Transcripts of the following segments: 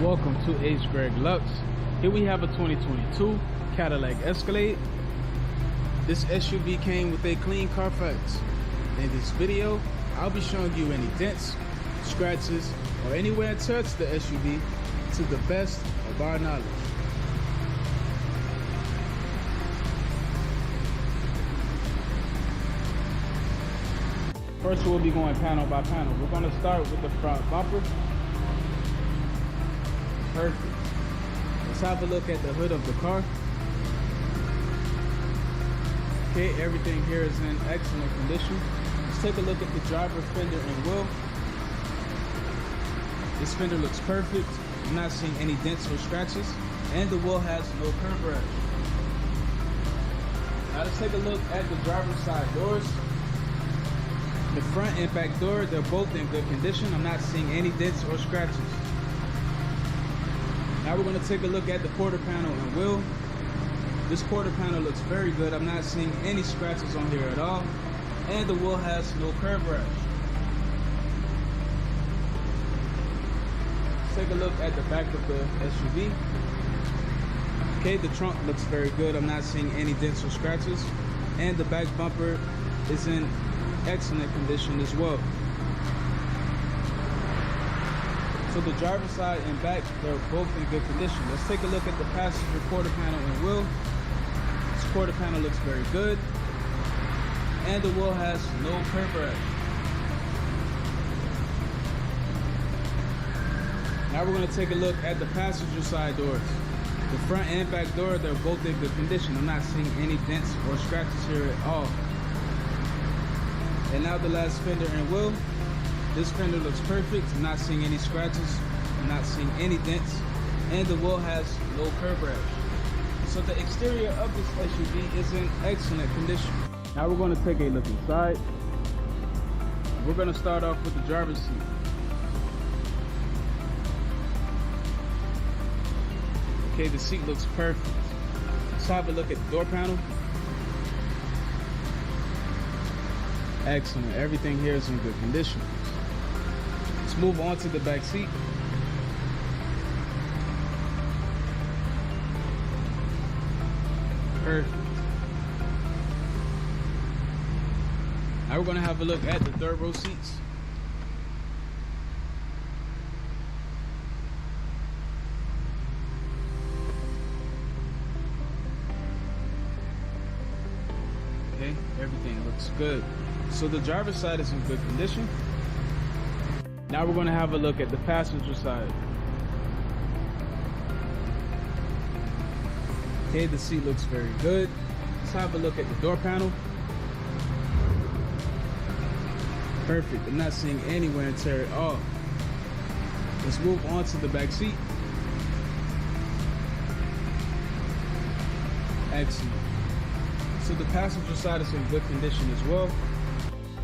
Welcome to hgreglux. Here we have a 2022 Cadillac Escalade. This SUV came with a clean carfax. In this video, I'll be showing you any dents, scratches, or any wear and tear to the SUV to the best of our knowledge. First, we'll be going panel by panel. We're going to start with the front bumper. Perfect. Let's have a look at the hood of the car. Okay, everything here is in excellent condition. Let's take a look at the driver, fender, and wheel. This fender looks perfect. I'm not seeing any dents or scratches, and the wheel has no curb rash. Now let's take a look at the driver's side doors. The front and back door, they're both in good condition. I'm not seeing any dents or scratches. Now we're going to take a look at the quarter panel and wheel. This quarter panel looks very good. I'm not seeing any scratches on here at all. And the wheel has no curb rash. Let's take a look at the back of the SUV. Okay, the trunk looks very good. I'm not seeing any dents or scratches. And the back bumper is in excellent condition as well. So the driver's side and back, they're both in good condition. Let's take a look at the passenger quarter panel and wheel. This quarter panel looks very good. And the wheel has no curb rash. Now we're going to take a look at the passenger side doors. The front and back door, they're both in good condition. I'm not seeing any dents or scratches here at all. And now the last fender and wheel. This fender looks perfect. I'm not seeing any scratches. I'm not seeing any dents. And the wheel has no curb rash. So the exterior of this SUV is in excellent condition. Now we're going to take a look inside. We're going to start off with the driver's seat. Okay, the seat looks perfect. Let's have a look at the door panel. Excellent. Everything here is in good condition. Let's move on to the back seat. Perfect. Now we're going to have a look at the third row seats. Okay, everything looks good. So the driver's side is in good condition. Now we're going to have a look at the passenger side. Okay, the seat looks very good. Let's have a look at the door panel. Perfect. I'm not seeing any wear and tear at all. Let's move on to the back seat. Excellent. So the passenger side is in good condition as well.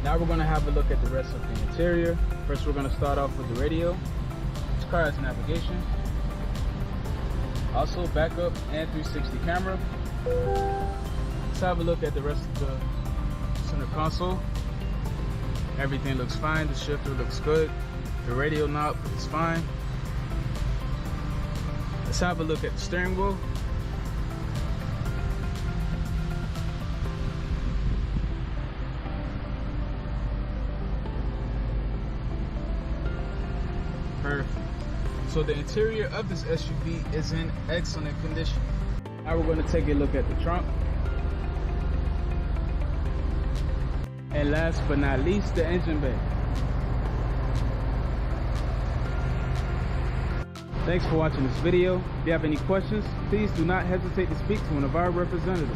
Now we're going to have a look at the rest of the interior. First, we're going to start off with the radio. This car has navigation. Also backup and 360 camera. Let's have a look at the rest of the center console. Everything looks fine. The shifter looks good. The radio knob is fine. Let's have a look at the steering wheel. Perfect. So the interior of this SUV is in excellent condition. Now we're going to take a look at the trunk. And last but not least, the engine bay. Thanks for watching this video. If you have any questions, please do not hesitate to speak to one of our representatives.